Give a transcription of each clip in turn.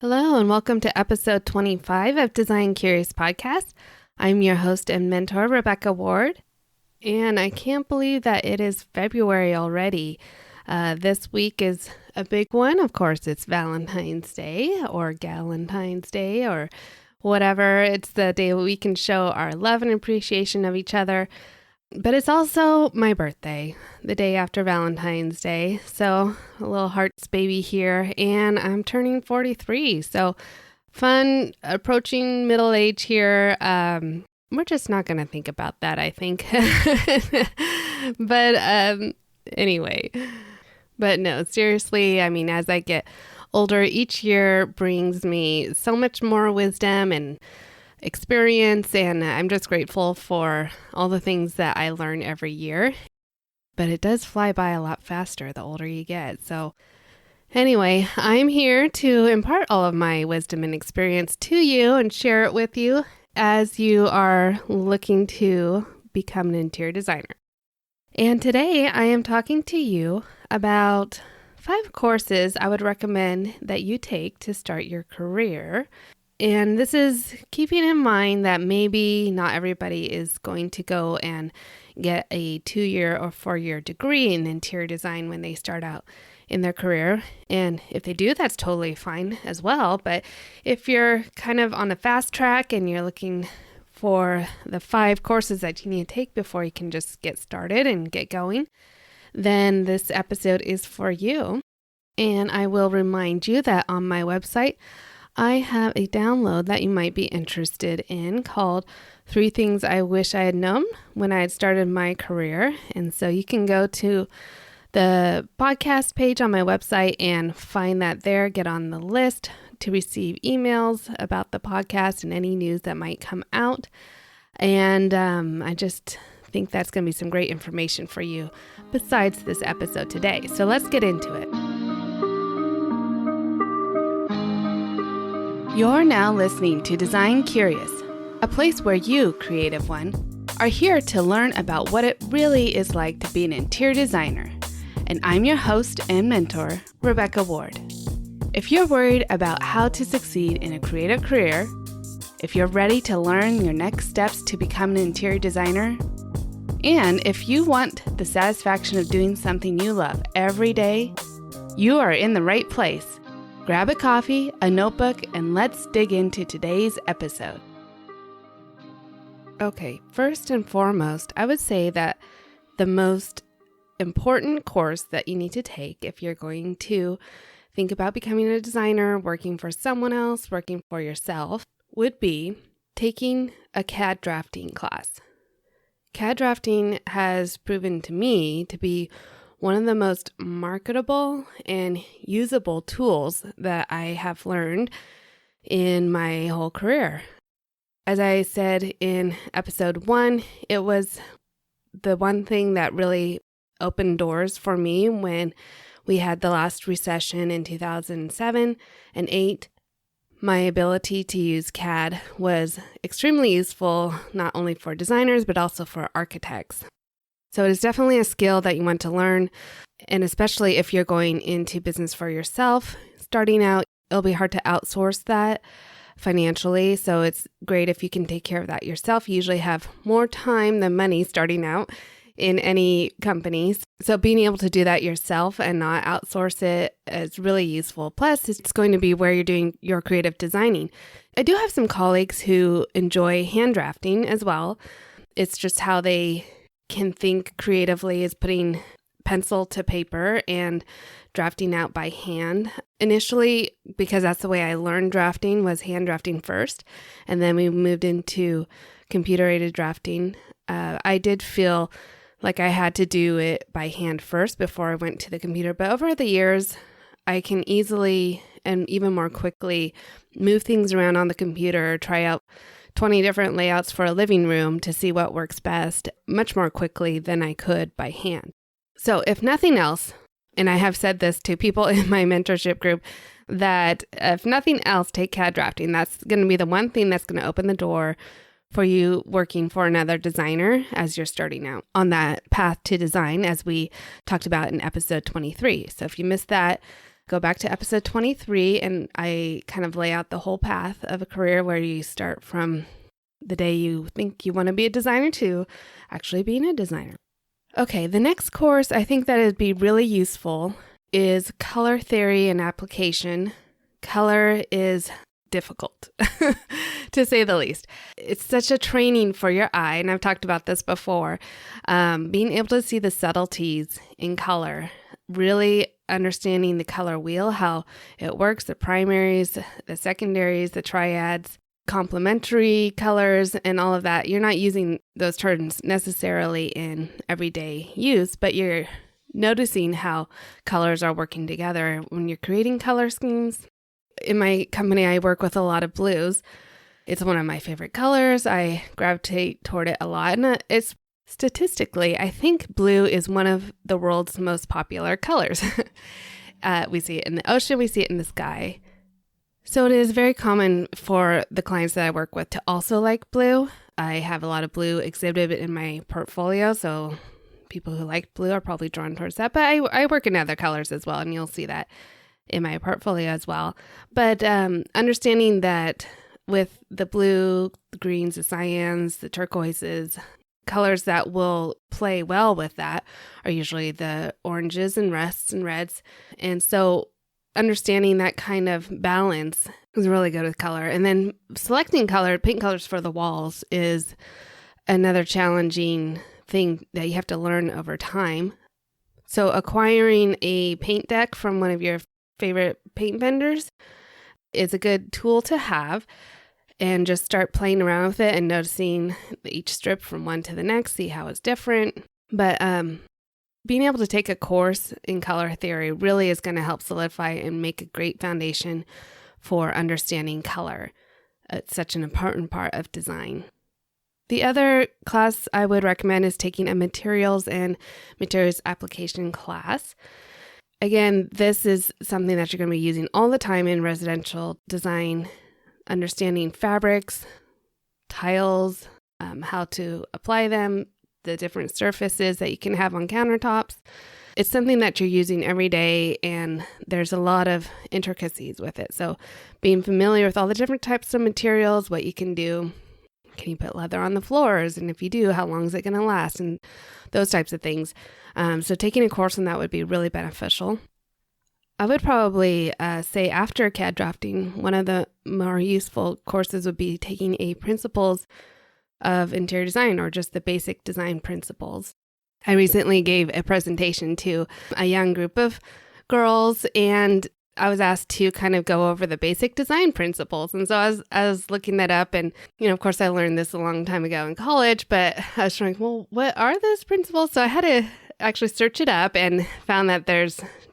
Hello, and welcome to episode 25 of Design Curious Podcast. I'm your host and mentor, Rebecca Ward, and I can't believe that it is February already. This week is a big one. Of course, it's Valentine's Day or Galentine's Day or whatever. It's the day we can show our love and appreciation of each other. But it's also my birthday, the day after Valentine's Day. So a little heart's baby here, and I'm turning 43. So fun, approaching middle age here. We're just not going to think about that, I think. But anyway, but no, seriously, I mean, as I get older, each year brings me so much more wisdom and experience, and I'm just grateful for all the things that I learn every year. But it does fly by a lot faster the older you get. So anyway, I'm here to impart all of my wisdom and experience to you and share it with you as you are looking to become an interior designer. And today I am talking to you about 5 courses I would recommend that you take to start your career. And this is keeping in mind that maybe not everybody is going to go and get a 2-year or 4-year degree in interior design when they start out in their career. And if they do, that's totally fine as well. But if you're kind of on a fast track and you're looking for the 5 courses that you need to take before you can just get started and get going, then this episode is for you. And I will remind you that on my website, I have a download that you might be interested in called 3 Things I Wish I Had Known When I Had Started My Career. And so you can go to the podcast page on my website and find that there, get on the list to receive emails about the podcast and any news that might come out. And I just think that's going to be some great information for you besides this episode today. So let's get into it. You're now listening to Design Curious, a place where you, creative one, are here to learn about what it really is like to be an interior designer. And I'm your host and mentor, Rebecca Ward. If you're worried about how to succeed in a creative career, if you're ready to learn your next steps to become an interior designer, and if you want the satisfaction of doing something you love every day, you are in the right place. Grab a coffee, a notebook, and let's dig into today's episode. Okay, first and foremost, I would say that the most important course that you need to take if you're going to think about becoming a designer, working for someone else, working for yourself, would be taking a CAD drafting class. CAD drafting has proven to me to be one of the most marketable and usable tools that I have learned in my whole career. As I said in episode 1, it was the one thing that really opened doors for me when we had the last recession in 2007 and 8. My ability to use CAD was extremely useful, not only for designers, but also for architects. So it is definitely a skill that you want to learn, and especially if you're going into business for yourself. Starting out, it'll be hard to outsource that financially, so it's great if you can take care of that yourself. You usually have more time than money starting out in any companies. So being able to do that yourself and not outsource it is really useful. Plus, it's going to be where you're doing your creative designing. I do have some colleagues who enjoy hand drafting as well. It's just how they can think creatively is putting pencil to paper and drafting out by hand. Initially, because that's the way I learned drafting, was hand drafting first, and then we moved into computer-aided drafting. I did feel like I had to do it by hand first before I went to the computer, but over the years, I can easily and even more quickly move things around on the computer, try out 20 different layouts for a living room to see what works best much more quickly than I could by hand. So if nothing else, and I have said this to people in my mentorship group, that if nothing else, take CAD drafting. That's going to be the one thing that's going to open the door for you working for another designer as you're starting out on that path to design, as we talked about in episode 23. So if you missed that, Go back to episode 23 and I kind of lay out the whole path of a career where you start from the day you think you want to be a designer to actually being a designer. Okay, the next course I think that would be really useful is color theory and application. Color is difficult, to say the least. It's such a training for your eye, and I've talked about this before. Being able to see the subtleties in color, really understanding the color wheel, how it works, the primaries, the secondaries, the triads, complementary colors, and all of that. You're not using those terms necessarily in everyday use, but you're noticing how colors are working together when you're creating color schemes. In my company, I work with a lot of blues. It's one of my favorite colors. I gravitate toward it a lot. And it's statistically, I think blue is one of the world's most popular colors. We see it in the ocean. We see it in the sky. So it is very common for the clients that I work with to also like blue. I have a lot of blue exhibited in my portfolio. So people who like blue are probably drawn towards that. But I work in other colors as well. And you'll see that in my portfolio as well. But understanding that with the blue, the greens, the cyans, the turquoises, colors that will play well with that are usually the oranges and rusts and reds. And so understanding that kind of balance is really good with color. And then selecting paint colors for the walls is another challenging thing that you have to learn over time. So acquiring a paint deck from one of your favorite paint vendors is a good tool to have, and just start playing around with it and noticing each strip from one to the next, see how it's different. But being able to take a course in color theory really is going to help solidify and make a great foundation for understanding color. It's such an important part of design. The other class I would recommend is taking a materials and materials application class. Again, this is something that you're going to be using all the time in residential design, understanding fabrics, tiles, how to apply them, the different surfaces that you can have on countertops. It's something that you're using every day, and there's a lot of intricacies with it. So being familiar with all the different types of materials, what you can do. Can you put leather on the floors? And if you do, how long is it going to last? And those types of things. So taking a course on that would be really beneficial. I would probably say after CAD drafting, one of the more useful courses would be taking a principles of interior design, or just the basic design principles. I recently gave a presentation to a young group of girls, and I was asked to kind of go over the basic design principles. And so I was looking that up, and, of course I learned this a long time ago in college, but I was trying, well, what are those principles? So I had to actually search it up and found that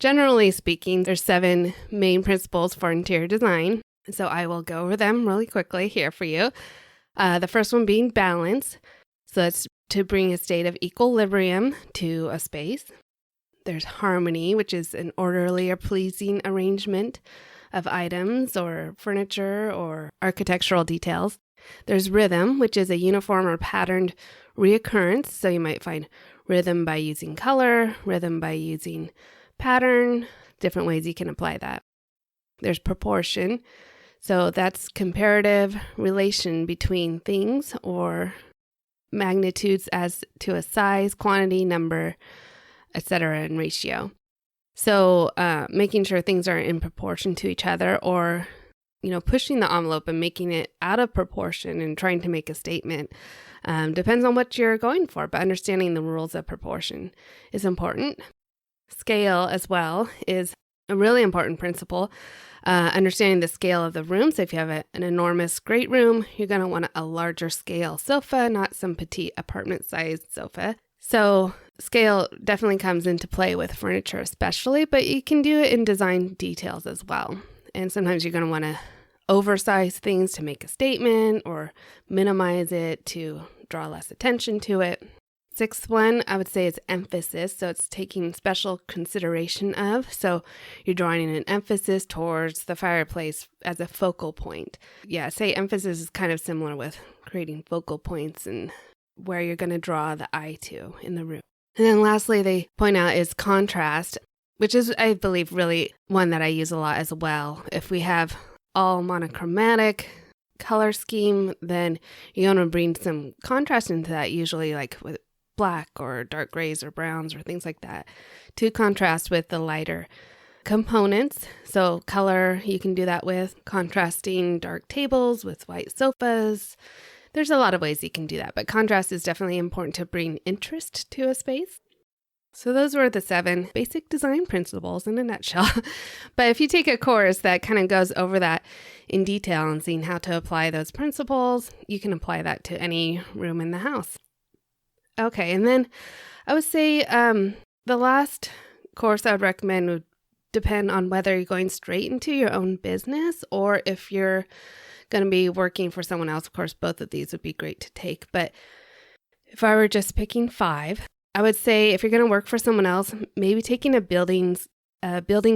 generally speaking, there's 7 main principles for interior design. So I will go over them really quickly here for you. The first one being balance. So that's to bring a state of equilibrium to a space. There's harmony, which is an orderly or pleasing arrangement of items or furniture or architectural details. There's rhythm, which is a uniform or patterned reoccurrence. So you might find rhythm by using color, rhythm by using pattern, different ways you can apply that. There's proportion. So that's comparative relation between things or magnitudes as to a size, quantity, number, etc., and ratio. So making sure things are in proportion to each other, or pushing the envelope and making it out of proportion and trying to make a statement depends on what you're going for, but understanding the rules of proportion is important. Scale as well is a really important principle. Understanding the scale of the room. So if you have an enormous great room, you're going to want a larger scale sofa, not some petite apartment-sized sofa. So scale definitely comes into play with furniture especially, but you can do it in design details as well. And sometimes you're going to want to oversize things to make a statement, or minimize it to draw less attention to it. Sixth one, I would say, is emphasis. So it's taking special consideration of. So you're drawing an emphasis towards the fireplace as a focal point. Yeah, say emphasis is kind of similar with creating focal points and where you're going to draw the eye to in the room. And then lastly, they point out is contrast. which is, I believe, really one that I use a lot as well. If we have all monochromatic color scheme, then you're going to bring some contrast into that, usually like with black or dark grays or browns or things like that, to contrast with the lighter components. So color, you can do that with contrasting dark tables with white sofas. There's a lot of ways you can do that, but contrast is definitely important to bring interest to a space. So those were the 7 basic design principles in a nutshell. But if you take a course that kind of goes over that in detail and seeing how to apply those principles, you can apply that to any room in the house. Okay, and then I would say the last course I would recommend would depend on whether you're going straight into your own business or if you're going to be working for someone else. Of course, both of these would be great to take. But if I were just picking 5, I would say if you're going to work for someone else, maybe taking a building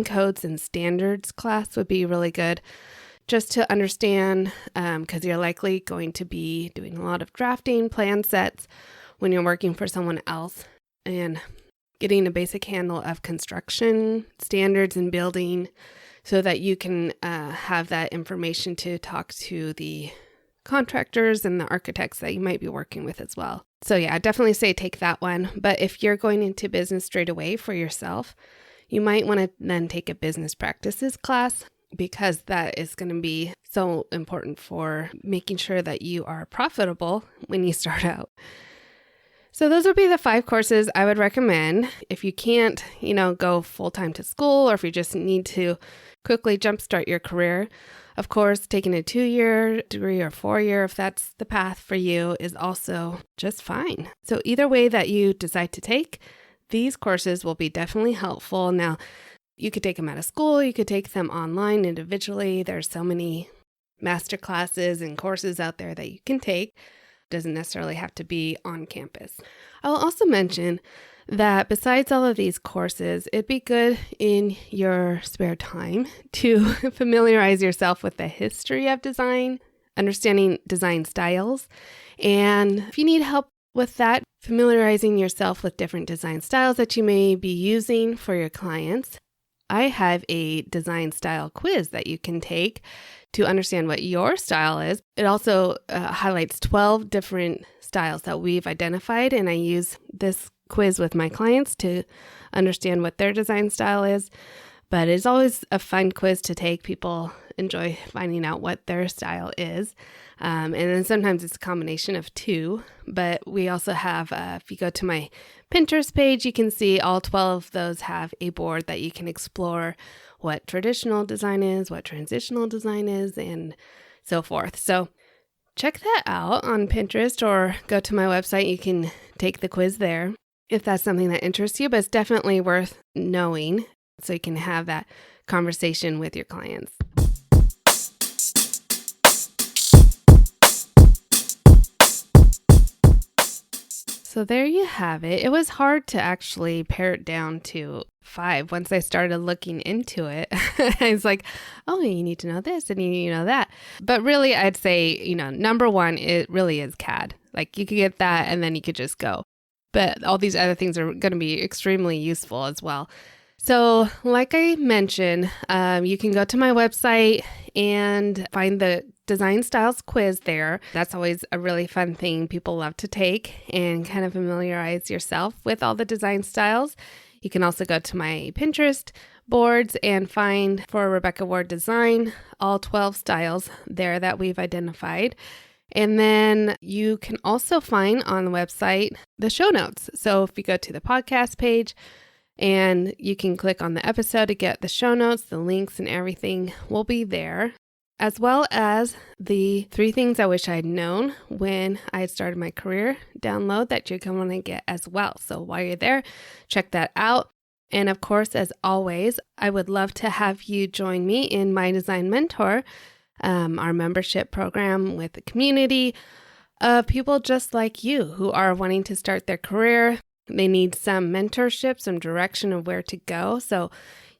codes and standards class would be really good, just to understand, because you're likely going to be doing a lot of drafting, plan sets when you're working for someone else, and getting a basic handle of construction standards and building so that you can have that information to talk to the contractors and the architects that you might be working with as well. So yeah, I definitely say take that one. But if you're going into business straight away for yourself, you might want to then take a business practices class, because that is going to be so important for making sure that you are profitable when you start out. So those would be the 5 courses I would recommend. If you can't, go full-time to school, or if you just need to quickly jumpstart your career, of course, taking a 2-year degree or 4-year, if that's the path for you, is also just fine. So either way that you decide to take, these courses will be definitely helpful. Now, you could take them out of school, you could take them online individually. There's so many masterclasses and courses out there that you can take. Doesn't necessarily have to be on campus. I'll also mention that besides all of these courses, it'd be good in your spare time to familiarize yourself with the history of design, understanding design styles. And if you need help with that, familiarizing yourself with different design styles that you may be using for your clients, I have a design style quiz that you can take to understand what your style is. It also highlights 12 different styles that we've identified, and I use this quiz with my clients to understand what their design style is. But it's always a fun quiz to take. People enjoy finding out what their style is. And then sometimes it's a combination of 2. But we also have, if you go to my Pinterest page, you can see all 12 of those have a board that you can explore what traditional design is, what transitional design is, and so forth. So check that out on Pinterest or go to my website. You can take the quiz there if that's something that interests you, but it's definitely worth knowing so you can have that conversation with your clients. So there you have it. It was hard to actually pare it down to 5 once I started looking into it. I was like, oh, you need to know this and you need to know that. But really, I'd say, number 1, it really is CAD. Like you could get that and then you could just go. But all these other things are going to be extremely useful as well. So like I mentioned, you can go to my website and find the design styles quiz there. That's always a really fun thing people love to take and kind of familiarize yourself with all the design styles. You can also go to my Pinterest boards and find for Rebecca Ward Design all 12 styles there that we've identified. And then you can also find on the website the show notes. So if you go to the podcast page and you can click on the episode to get the show notes, the links and everything will be there, as well as the 3 things I wish I'd known when I had started my career download that you're going to want to get as well. So while you're there, check that out. And of course, as always, I would love to have you join me in My Design Mentor, our membership program with a community of people just like you who are wanting to start their career. They need some mentorship, some direction of where to go. So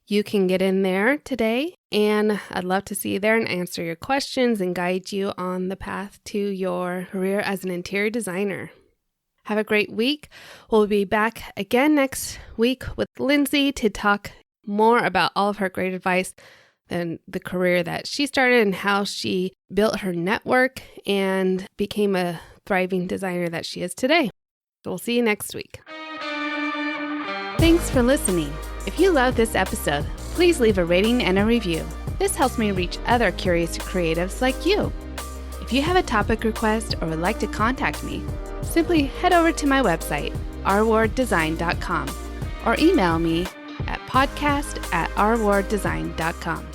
you can get in there today, and I'd love to see you there and answer your questions and guide you on the path to your career as an interior designer. Have a great week. We'll be back again next week with Lindsay to talk more about all of her great advice and the career that she started and how she built her network and became a thriving designer that she is today. So we'll see you next week. Thanks for listening. If you love this episode, please leave a rating and a review. This helps me reach other curious creatives like you. If you have a topic request or would like to contact me, simply head over to my website, rwarddesign.com, or email me at podcast@rwarddesign.com.